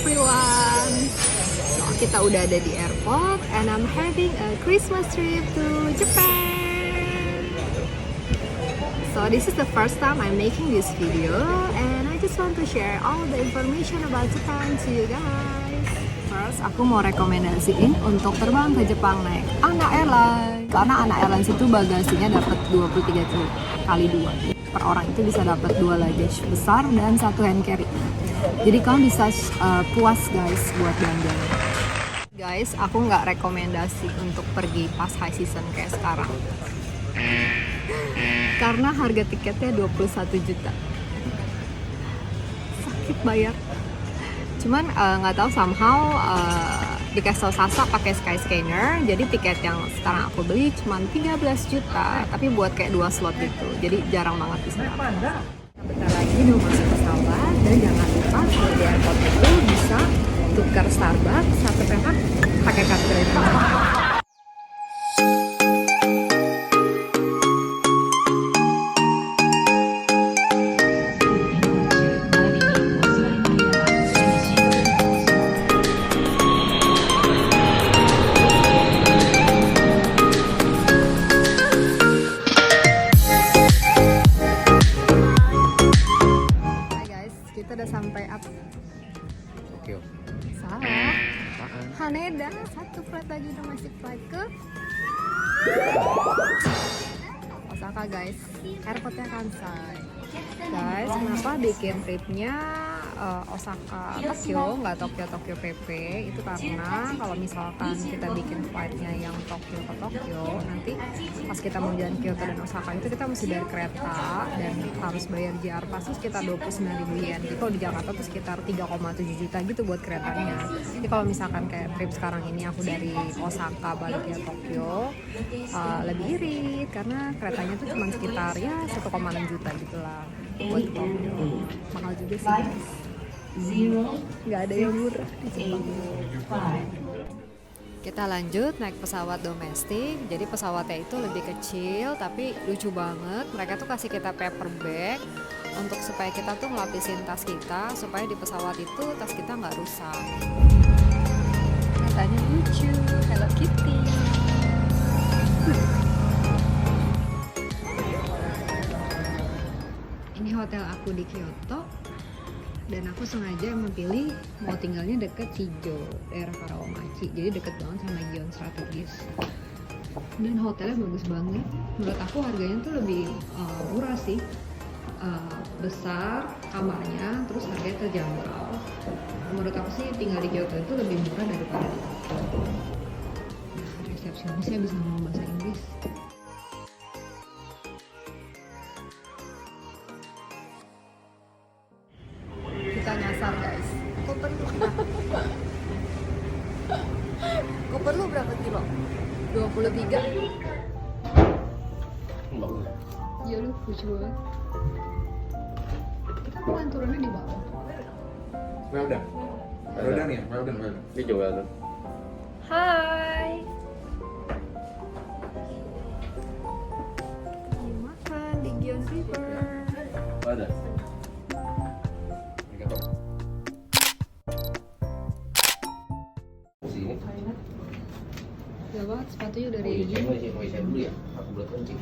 everyone. So kita udah ada di airport and I'm having a Christmas trip to Japan. So this is the first time I'm making this video and I just want to share all the information about Japan to you guys. First, aku mau rekomendasiin untuk terbang ke Jepang naik ANA Airlines. Karena ANA Airlines itu bagasinya dapat 23 kali 2. Per orang itu bisa dapat 2 luggage besar dan 1 hand carry. Jadi kamu bisa puas guys buat jalan-jalan. Guys, aku nggak rekomendasi untuk pergi pas high season kayak sekarang. Karena harga tiketnya 21 juta. Sakit bayar. Cuman nggak tahu somehow dikasih Sasa pakai Skyscanner, jadi tiket yang sekarang aku beli cuma 13 juta, tapi buat kayak 2 slot gitu, jadi jarang banget bisa dapat. Bentar lagi mau masuk pesawat dan jangan lupa kalau di airport itu bisa tukar Starbucks 1 perak pakai kartu kredit. Sampai apa? Tokyo. Salah. Haneda, 1 flight lagi domestic flight ke Osaka guys. Airportnya Kansai. Guys, kenapa bikin tripnya Osaka Tokyo, nggak Tokyo PP? Itu karena kalau misalkan kita bikin flightnya yang Tokyo ke Tokyo, nanti pas kita mau jalan Kyoto dan Osaka itu kita mesti dari kereta dan harus bayar JR Pass itu sekitar 29.000 yen. Jadi kalau di Jakarta tuh sekitar 3,7 juta gitu buat keretanya. Jadi kalau misalkan kayak trip sekarang ini aku dari Osaka balik ke Tokyo, lebih irit karena keretanya tuh cuma sekitar ya 1,6 juta gitulah buat Tokyo. Mahal juga sih guys. Nggak ada yang murah di Jepang. Kita lanjut naik pesawat domestik. Jadi pesawatnya itu lebih kecil tapi lucu banget. Mereka tuh kasih kita paper bag untuk supaya kita tuh ngelapisin tas kita supaya di pesawat itu tas kita nggak rusak. Katanya lucu, Hello Kitty. Ini hotel aku di Kyoto. Dan aku sengaja memilih mau tinggalnya deket Chijo, daerah Karawaci, jadi deket banget sama Gion strategis. Dan hotelnya bagus banget. Menurut aku harganya tuh lebih murah sih, besar kamarnya, terus harganya terjangkau. Menurut aku sih tinggal di Kyoto itu lebih murah daripada di Tokyo. Nah, resepsionisnya bisa ngomong bahasa Inggris. Kita nyasar guys. Koper lu berapa kilo? 23. Iya lu lucu banget. Kita bukan turunnya di bawah. Weldan. Weldan ya? Weldan. Ini juga Weldan. Hai. Makan di Gion River. Ada. Ya banget, sepatunya udah ready. Saya dulu ya. Aku belum kencing.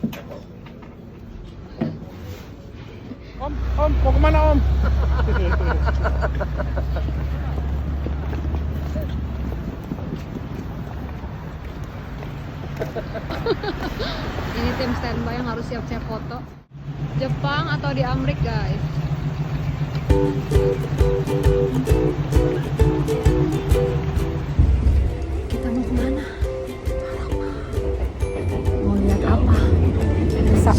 Om, mau kemana Om? Ini tim standby yang harus siap-siap foto. Jepang atau di Amrik guys? Kita mau kemana? Mau lihat apa? Bisa.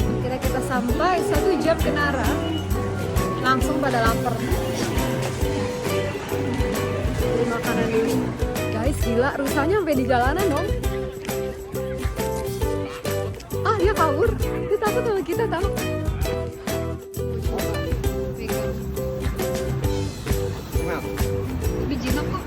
Akhirnya kita sampai 1 jam ke Nara. Langsung pada lapar. Beli makanan dulu. Guys, gila, rusanya sampai di jalanan dong. Ah, dia kabur. Dia takut sama kita tahu. Lebih jinak kok.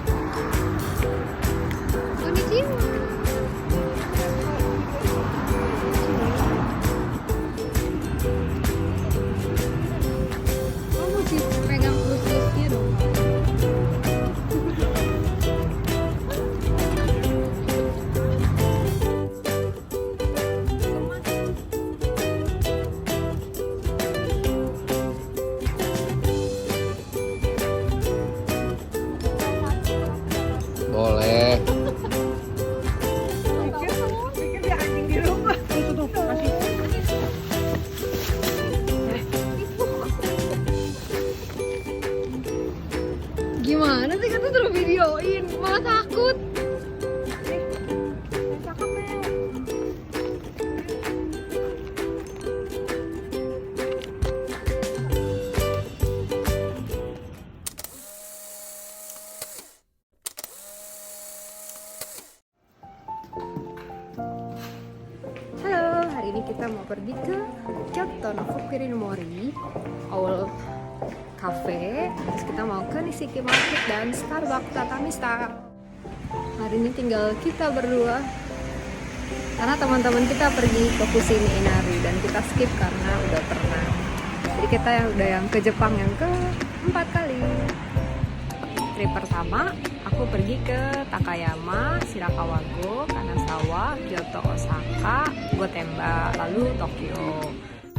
disuruh videoin, malah takut. Cakep Mel. Halo, hari ini kita mau pergi ke Kyoto no Fukuri no Mori, Owl Cafe. Terus kita mau ke Nishiki Market dan Starbucks Tatami Style. Hari ini tinggal kita berdua karena teman-teman kita pergi ke Fushimi Inari dan kita skip karena udah pernah. Jadi kita udah yang ke Jepang yang ke-4 kali. Trip pertama aku pergi ke Takayama, Shirakawa-go, Kanazawa, Kyoto, Osaka, Gotemba, lalu Tokyo.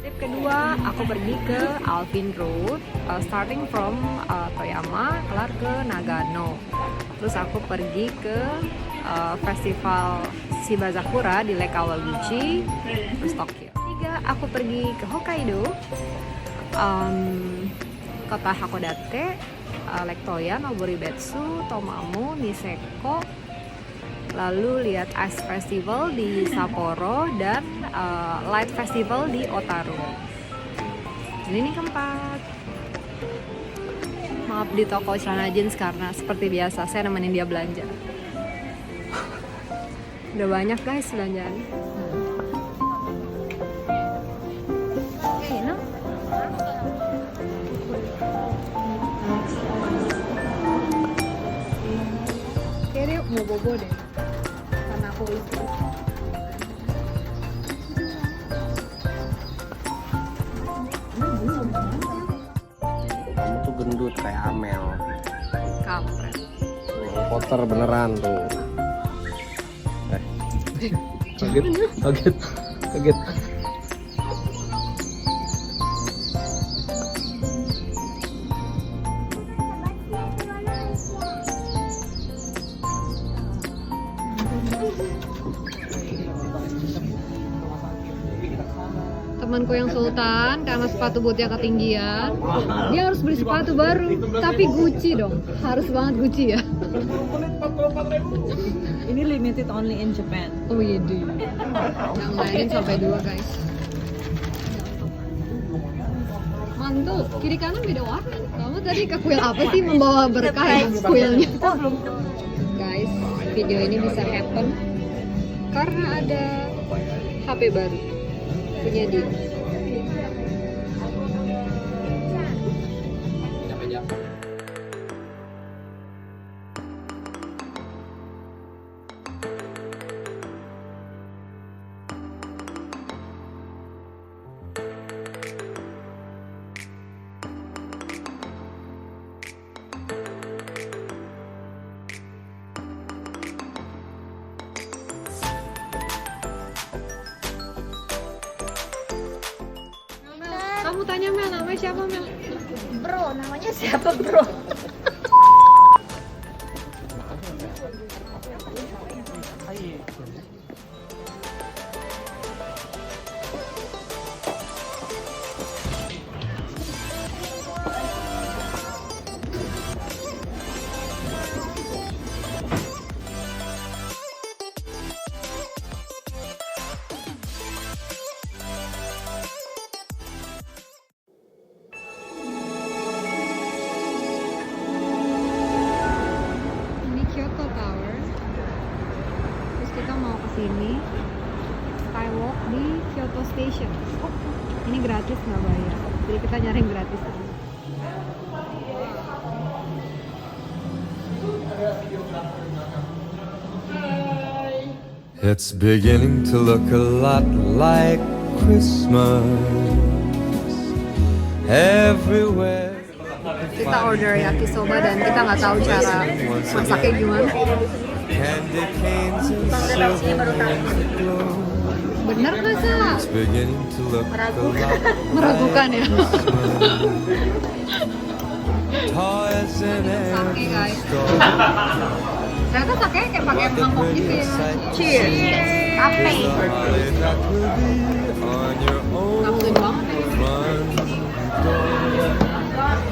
Trip kedua aku pergi ke Alpine Road, starting from Toyama, kelar ke Nagano. Terus aku pergi ke festival Shibazakura di Lake Kawaguchi, terus Tokyo. Tiga, aku pergi ke Hokkaido, kota Hakodate, Lake Toya, Noboribetsu, Tomamu, Niseko, lalu lihat Ice Festival di Sapporo dan Light Festival di Otaru. Dan ini keempat. Maaf di toko celana jeans karena seperti biasa saya nemenin dia belanja. Udah banyak guys belanjaan. Enak. Kayaknya mau bobo deh karena aku lupa. Kamu tuh gendut kayak Amel. Kampret. Kotor beneran tuh. Kaget, kaget, kaget. Temanku yang Sultan karena sepatu bootnya ketinggian, dia harus beli sepatu baru, tapi Gucci dong, harus banget Gucci ya. Ini limited only in Japan. Oh iya deh. Yang lain sampai 2 guys. Mantul, kiri kanan beda warna. Kamu tadi ke kuil apa sih membawa berkah ya kuilnya? Guys, video ini bisa happen karena ada HP baru punya dia. Kamu tanya Mel, namanya siapa Mel? Bro, namanya siapa bro? Kyoto Tower. Terus kita mau ke sini skywalk di Kyoto Station. Ini gratis, nggak bayar. Jadi kita nyari yang gratis aja. It's beginning to look a lot like Christmas everywhere. Kita order yakisoba dan kita nggak tahu cara masaknya gimana. Candy canes and silver glow. Bener nggak salah? It's beginning to look a lot Meragukan ya. toys in Sake guys. every store. Ternyata sakenya kayak pakai mangkok gitu ya. Cheers. Cafe. Holly that will be on your own Nafsuin banget ya. front door.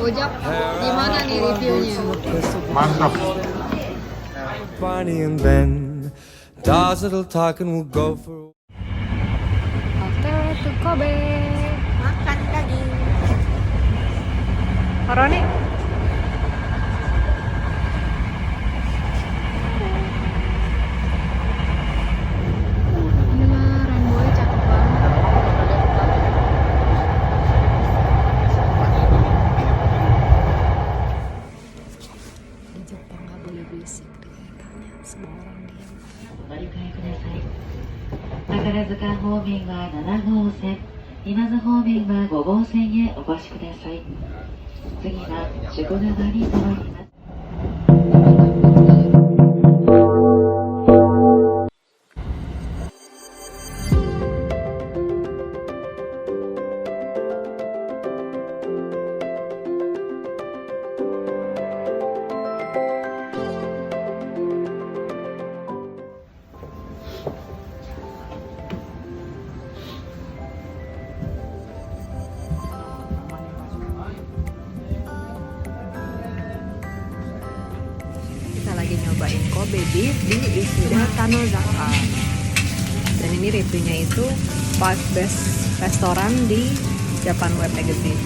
Gojak, gimana nih reviewnya? Mantap. Barney and Ben. Dolls that'll talk and we'll go for. Hotel to Kobe. Makan daging. Roni. Gila, rainbow-nya cakep banget. Di Jepang nggak boleh berisik, kelihatannya semua orang diam. お乗り換えください。宝塚方面は7号線、今津方面は5号線へお越しください。次は宿川に停まります。 Kita lagi nyobain Kobe beef di Isuda Kanozaka. Dan ini reviewnya itu 5 best restoran di Japan Web Magazine.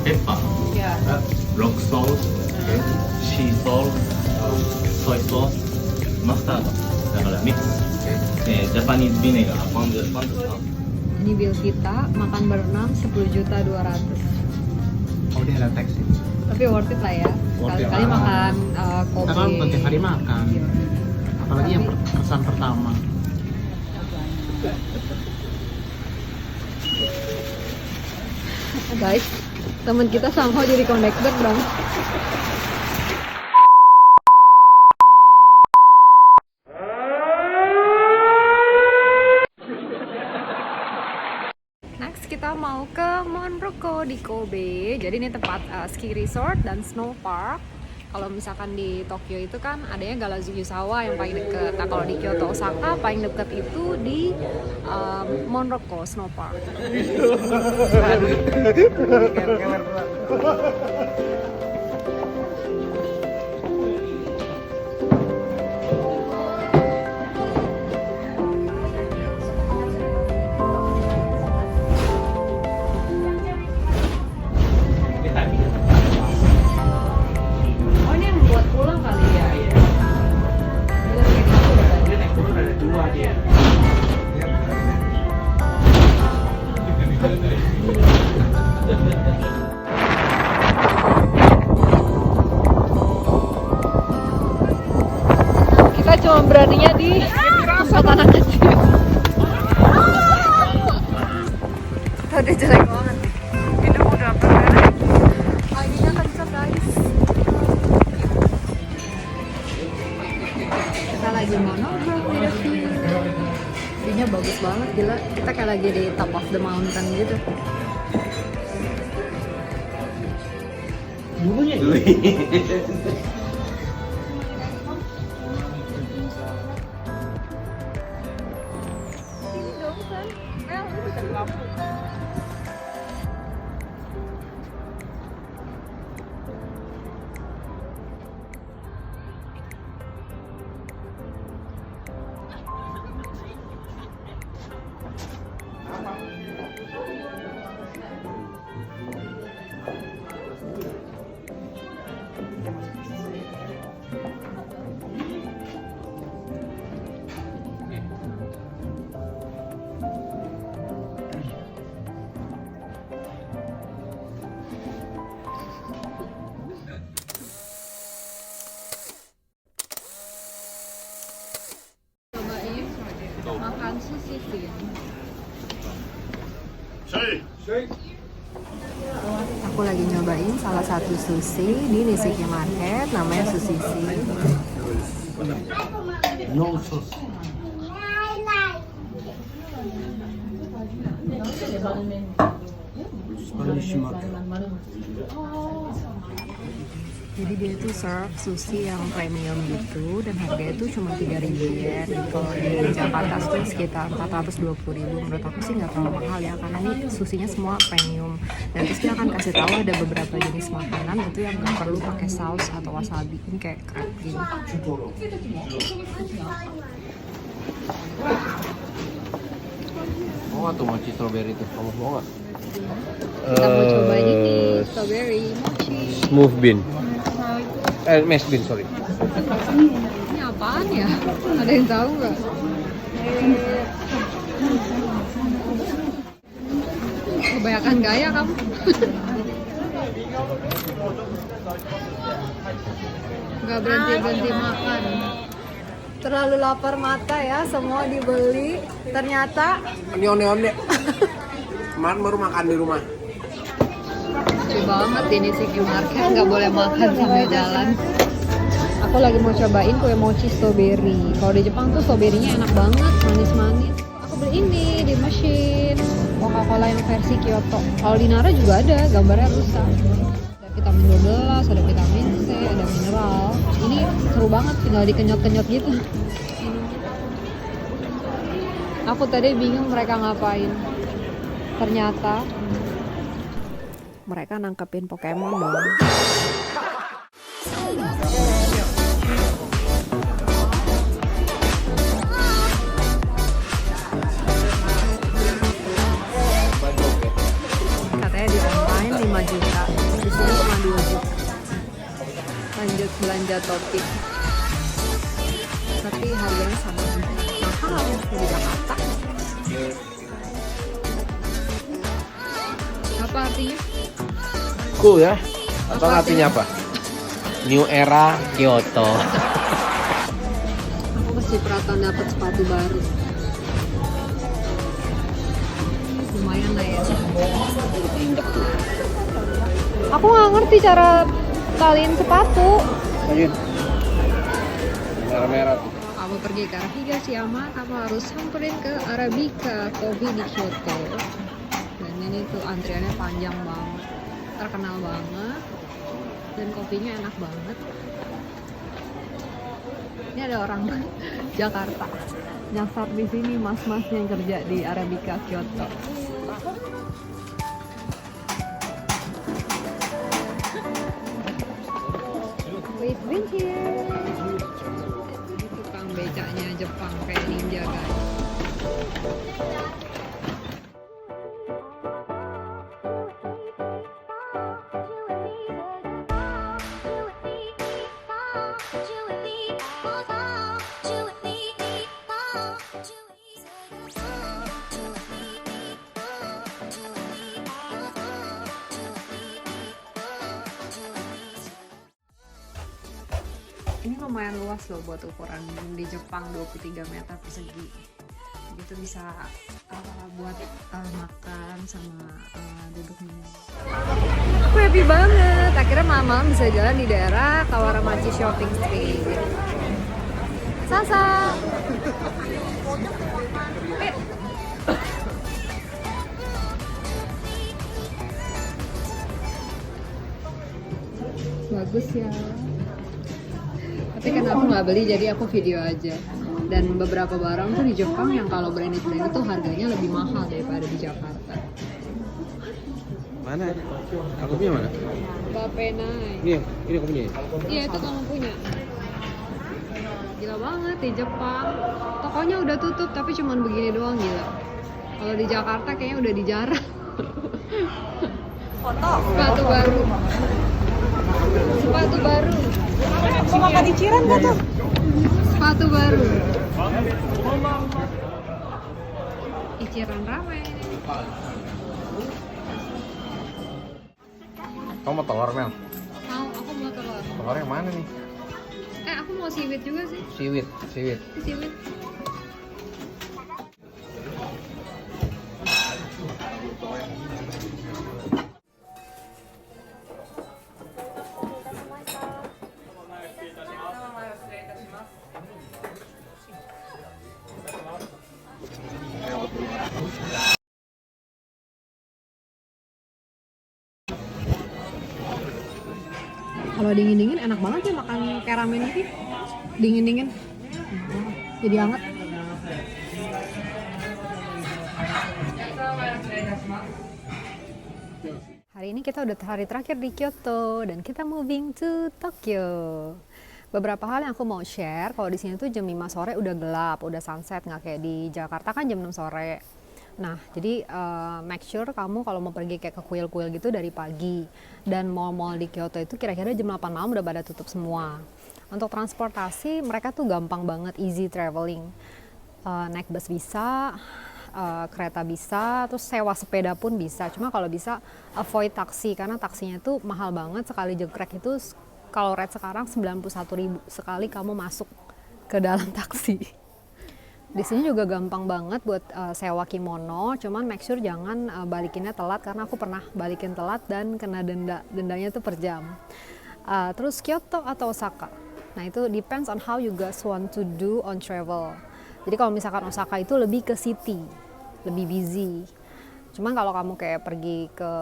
Pepper, rock salt, sea salt, soy sauce, mustard. だからミックス。Japanese vinegar, pound. Ini bill kita makan berenam 10.200.000. Oh, dia ada teks ini. Tapi worth it lah ya. Sekali-kali makan Kobe. Kita kan bukan tiap hari makan. Apalagi yang kesan pertama. Guys, teman kita somehow jadi connected dong. Next kita mau ke Monroko di Kobe. Jadi ini tempat ski resort dan snow park. Kalau misalkan di Tokyo itu kan adanya Garazusawa yang paling deket. Nah kalau di Kyoto Osaka paling deket itu di Monroko Snow Park. Oh ini yang buat pulang kali ya? Dia naik turun ada 2 dia. Kita cuma beraninya di tempat anak kecil. Udah jelek banget nih. Ini udah berani. Anginnya kenceng guys. Kita lagi mau nongkrong di depan. View-nya bagus banget, gila. Kita kayak lagi di top of the mountain gitu. Dulunya Sini dong, San. Mel, ini bisa lampu. Makan sushi sih. Aku lagi nyobain salah satu sushi di Nishiki Market, namanya Sushi. no sauce. Spanish market. Jadi dia itu serve sushi yang premium gitu dan harganya itu cuma 3.000 yen. Kalau di Jakarta tuh sekitar 420.000. Menurut aku sih nggak terlalu mahal ya karena ini susinya semua premium. Dan terus dia akan kasih tahu ada beberapa jenis makanan itu yang nggak perlu pakai saus atau wasabi. Ini kayak crab gini. Mau nggak tuh mochi strawberry tuh? Kamu mau nggak? Kita mau coba ini strawberry mochi. Smooth bean. Mashed bean, sorry. Ini apaan ya? Ada yang tahu nggak? Kebanyakan gaya kamu. Nggak berhenti makan. Terlalu lapar mata ya, semua dibeli. Ternyata Ini onde-onde. Kemarin baru makan di rumah. lucu banget ini City Market, nggak boleh makan sambil jalan. Aku lagi mau cobain kue mochi strawberry. Kalau di Jepang tuh strawberry-nya enak banget, manis-manis. Aku beli ini di mesin Coca-Cola yang versi Kyoto. Kalau di Nara juga ada, gambarnya rusak. Ada vitamin 12, ada vitamin C, ada mineral. Ini seru banget, tinggal dikenyot-kenyot gitu. Aku tadi bingung mereka ngapain. Ternyata mereka nangkepin Pokemon dong. Katanya ditambahin 5 juta, di sini cuma 2 juta. Lanjut belanja topik. Tapi harganya sama mahal di Jakarta. Apa artinya? Cool ya? Atau artinya apa? New era Kyoto. Aku kecipratan dapat sepatu baru. Lumayan lah ya. Aku nggak ngerti cara kalian sepatu. Lanjut. Merah-merah tuh. Kamu pergi ke arah Higashiyama, kamu harus samperin ke Arabica Coffee di Kyoto. Dan ini tuh antriannya panjang banget, terkenal banget, dan kopinya enak banget. Ini ada orang Jakarta nyasar di sini, mas-mas yang kerja di Arabica Kyoto. We've been here. Tukang becaknya Jepang kayak ninja guys. Ini lumayan luas loh buat ukuran di Jepang, 23 meter persegi. Itu bisa buat makan sama duduk minum. Aku happy banget, akhirnya malam-malam bisa jalan di daerah Kawaramachi Shopping Street. Sasa! Bagus ya. Tapi kan aku nggak beli, jadi aku video aja. Dan beberapa barang tuh di Jepang yang kalau branded tuh harganya lebih mahal daripada di Jakarta. Mana? Aku punya mana? Bapenai. Ini aku punya. Iya, itu kamu punya. Gila banget di Jepang. Tokonya udah tutup tapi cuman begini doang, gila. Kalau di Jakarta kayaknya udah dijarah. Sepatu baru. Sepatu baru. Mau makan iciran nggak tuh? Sepatu baru. Iciran ramen. Kamu mau telur, Mel? Mau, aku mau telur. Telur yang mana nih? Aku mau seaweed juga sih. Siwit. Seaweed. Kalau kalau dingin-dingin enak banget ya makan kayak ramen ini. Dingin-dingin. Jadi hangat. Hari ini kita udah hari terakhir di Kyoto dan kita moving to Tokyo. Beberapa hal yang aku mau share, kalau di sini tuh jam 5 sore udah gelap, udah sunset, nggak kayak di Jakarta kan jam 6 sore. Nah, jadi make sure kamu kalau mau pergi kayak ke kuil-kuil gitu dari pagi. Dan mall-mall di Kyoto itu kira-kira jam 8 malam udah pada tutup semua. Untuk transportasi mereka tuh gampang banget, easy traveling. Naik bus bisa, kereta bisa, terus sewa sepeda pun bisa. Cuma kalau bisa avoid taksi karena taksinya tuh mahal banget, sekali jengkrek itu kalau rate sekarang 91.000 sekali kamu masuk ke dalam taksi. Di sini juga gampang banget buat sewa kimono, cuman make sure jangan balikinnya telat karena aku pernah balikin telat dan kena dendanya tuh per jam. Terus Kyoto atau Osaka? Nah itu depends on how you guys want to do on travel. Jadi kalau misalkan Osaka itu lebih ke city, lebih busy. Cuman kalau kamu kayak pergi ke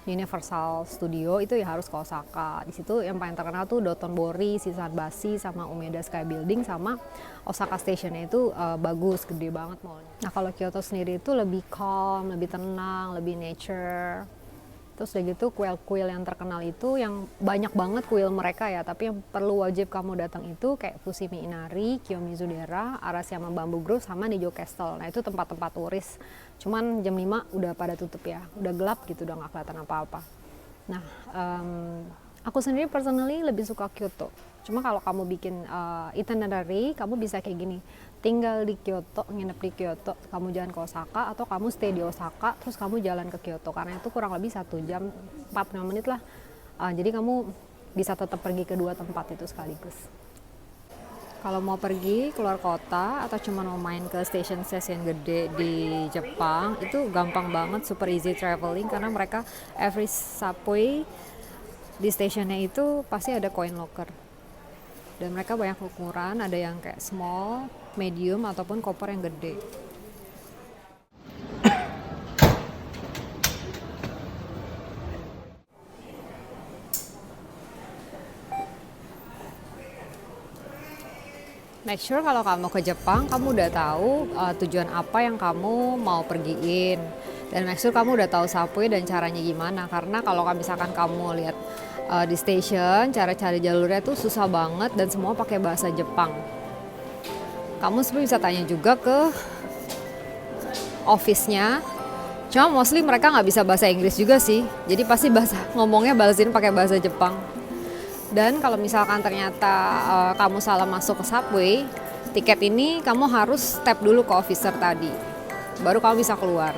Universal Studio itu ya harus ke Osaka. Di situ yang paling terkenal tuh Dotonbori, Shisanbashi, sama Umeda Sky Building, sama Osaka Stationnya itu bagus, gede banget mallnya. Nah kalau Kyoto sendiri itu lebih calm, lebih tenang, lebih nature. Terus udah gitu kuil-kuil yang terkenal itu yang banyak banget kuil mereka ya, tapi yang perlu wajib kamu datang itu kayak Fushimi Inari, Kiyomizu-dera, Arashiyama Bamboo Grove, sama Nijo Castle. Nah itu tempat-tempat turis. Cuman jam 5 udah pada tutup ya, udah gelap gitu, udah nggak kelihatan apa-apa. Nah, aku sendiri personally lebih suka Kyoto. Cuma kalau kamu bikin itinerary, kamu bisa kayak gini. Tinggal di Kyoto, nginep di Kyoto, kamu jalan ke Osaka, atau kamu stay di Osaka, terus kamu jalan ke Kyoto. Karena itu kurang lebih 1 jam, 45 menit lah. Jadi kamu bisa tetap pergi ke 2 tempat itu sekaligus. Kalau mau pergi keluar kota atau cuma mau main ke stasiun-stasiun gede di Jepang, itu gampang banget, super easy traveling karena mereka every subway di stasiunnya itu pasti ada coin locker. Dan mereka banyak ukuran, ada yang kayak small, medium, ataupun koper yang gede. Make sure kalau kamu ke Jepang, kamu udah tahu tujuan apa yang kamu mau pergiin. Dan make sure kamu udah tahu subway dan caranya gimana. Karena kalau misalkan kamu lihat di station, cara cari jalurnya tuh susah banget dan semua pakai bahasa Jepang. Kamu sebenarnya bisa tanya juga ke office-nya. Cuma mostly mereka nggak bisa bahasa Inggris juga sih. Jadi pasti ngomongnya balasin pakai bahasa Jepang. Dan kalau misalkan ternyata kamu salah masuk ke subway, tiket ini kamu harus tap dulu ke officer tadi. Baru kamu bisa keluar.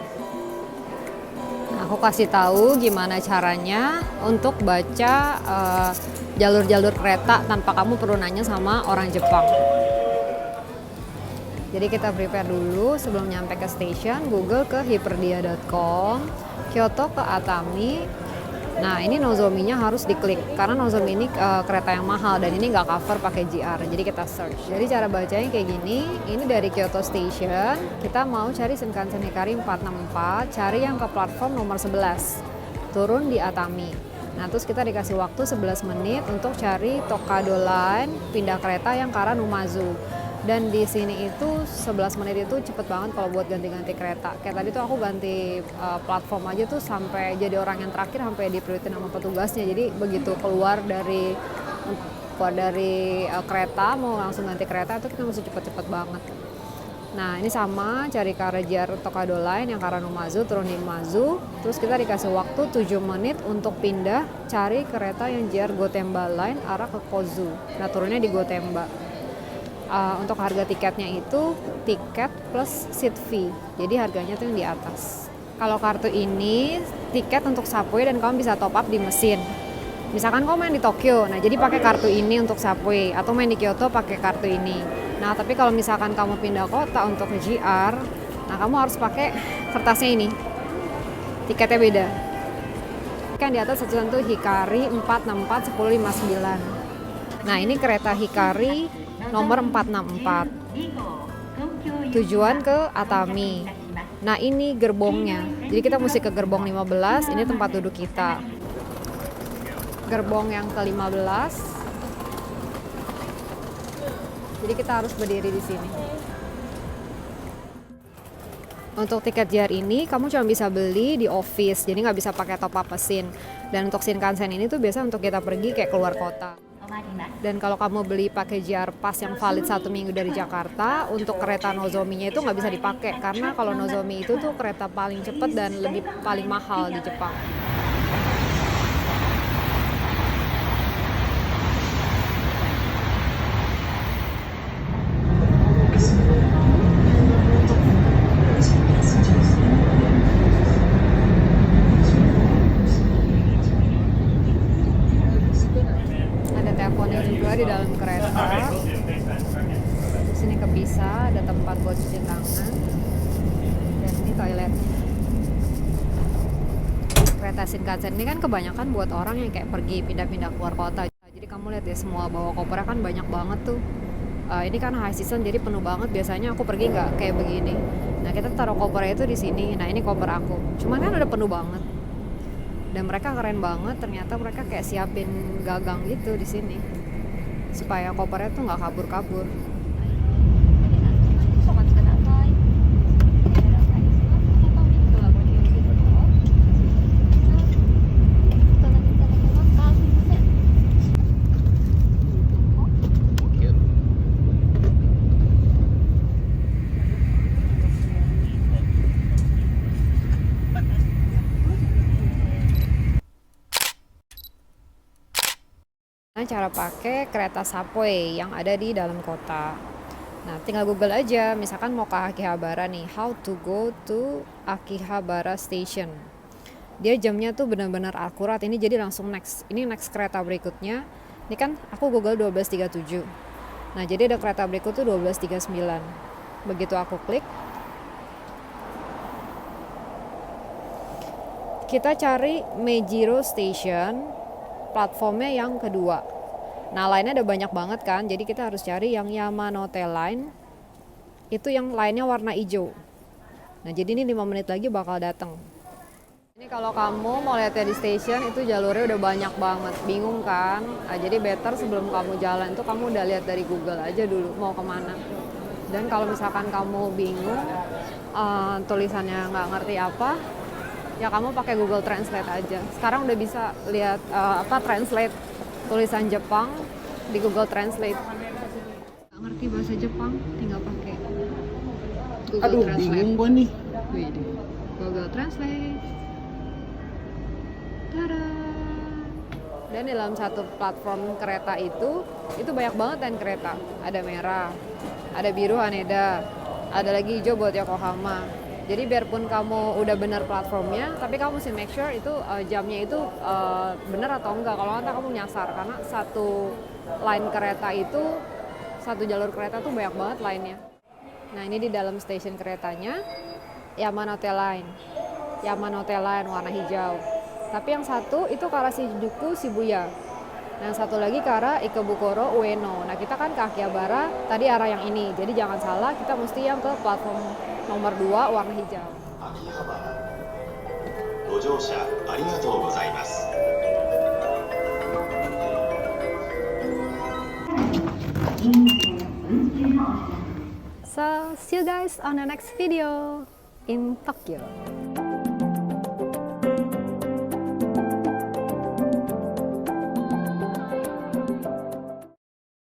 Aku kasih tahu gimana caranya untuk baca jalur-jalur kereta tanpa kamu perlu nanya sama orang Jepang. Jadi kita prepare dulu sebelum nyampe ke station, Google ke hyperdia.com, Kyoto ke Atami. Nah ini Nozomi-nya harus diklik karena Nozomi ini kereta yang mahal dan ini nggak cover pakai JR. Jadi kita search. Jadi cara bacanya kayak gini. Ini dari Kyoto Station. Kita mau cari Shinkansen Hikari 464. Cari yang ke platform nomor 11. Turun di Atami. Nah terus kita dikasih waktu 11 menit untuk cari Tokado Line pindah kereta yang ke arah Numazu. Dan di sini itu 11 menit itu cepet banget kalau buat ganti-ganti kereta. Kayak tadi tuh aku ganti platform aja tuh sampai jadi orang yang terakhir sampai diperitin sama petugasnya. Jadi begitu keluar dari kereta mau langsung ganti kereta itu kita mesti cepet-cepet banget. Nah ini sama cari ke arah JR Tokado Line yang ke arah Numazu, turun di Numazu. Terus kita dikasih waktu 7 menit untuk pindah cari kereta yang JR Gotemba Line arah ke Kozu. Nah turunnya di Gotemba. Untuk harga tiketnya itu tiket plus seat fee, jadi harganya tuh yang di atas. Kalau kartu ini tiket untuk subway dan kamu bisa top up di mesin. Misalkan kamu main di Tokyo, nah jadi pakai kartu ini untuk subway, atau main di Kyoto pakai kartu ini. Nah tapi kalau misalkan kamu pindah kota untuk ke JR, nah kamu harus pakai kertasnya ini, tiketnya beda. Kan di atas tulisan tuh Hikari 464 1059. Nah ini kereta Hikari nomor 464 tujuan ke Atami. Nah ini gerbongnya, jadi kita mesti ke gerbong 15, ini tempat duduk kita. gerbong yang ke-15. Jadi kita harus berdiri di sini. Untuk tiket JR ini kamu cuma bisa beli di office, jadi nggak bisa pakai top up mesin. Dan untuk Shinkansen ini tuh biasa untuk kita pergi kayak keluar kota. Dan kalau kamu beli pakai JR Pass yang valid 1 minggu dari Jakarta, untuk kereta Nozomi-nya itu nggak bisa dipakai karena kalau Nozomi itu tuh kereta paling cepat dan lebih paling mahal di Jepang. Teleponnya juga di dalam kereta. Di sini kepisah, ada tempat buat cuci tangan. Dan ini toilet. Kereta Shinkansen ini kan kebanyakan buat orang yang kayak pergi pindah-pindah keluar kota. Jadi kamu lihat ya, semua bawa kopernya kan banyak banget tuh. Ini kan high season jadi penuh banget. Biasanya aku pergi nggak kayak begini. Nah kita taruh kopernya itu di sini. Nah ini koper aku. Cuman kan udah penuh banget. Dan mereka keren banget, ternyata mereka kayak siapin gagang gitu di sini supaya kopernya tuh nggak kabur-kabur. Cara pakai kereta subway yang ada di dalam kota. Nah, tinggal Google aja, misalkan mau ke Akihabara nih, how to go to Akihabara Station. Dia jamnya tuh benar-benar akurat, ini jadi langsung next. Ini next kereta berikutnya. Ini kan aku Google 12.37. Nah, jadi ada kereta berikut tuh 12.39. Begitu aku klik, kita cari Meijiro Station, platformnya yang kedua. Nah, lainnya ada banyak banget kan, jadi kita harus cari yang Yamanote Line. Itu yang lainnya warna hijau. Nah, jadi ini 5 menit lagi bakal datang. Ini kalau kamu mau lihatnya di station, itu jalurnya udah banyak banget. Bingung kan? Nah, jadi better sebelum kamu jalan itu kamu udah lihat dari Google aja dulu mau kemana. Dan kalau misalkan kamu bingung, tulisannya nggak ngerti apa, ya kamu pakai Google Translate aja. Sekarang udah bisa lihat translate tulisan Jepang di Google Translate. Nggak ngerti bahasa Jepang, tinggal pakai Google Translate. Bingung gua nih. Google Translate. Tada! Dan di dalam satu platform kereta itu banyak banget dan kereta. Ada merah, ada biru Haneda, ada lagi hijau buat Yokohama. Jadi biarpun kamu udah bener platformnya, tapi kamu mesti make sure itu jamnya itu bener atau enggak. Kalau nggak kamu nyasar, karena satu line kereta itu, satu jalur kereta tuh banyak banget line-nya. Nah ini di dalam stasiun keretanya, Yamanote Line. Yamanote Line warna hijau. Tapi yang satu itu ke arah Shinjuku Shibuya. Nah, yang satu lagi ke arah Ikebukuro Ueno. Nah kita kan ke Akihabara, tadi arah yang ini. Jadi jangan salah, kita mesti yang ke platform nomor 2 warna hijau. So, see you guys on the next video in Tokyo.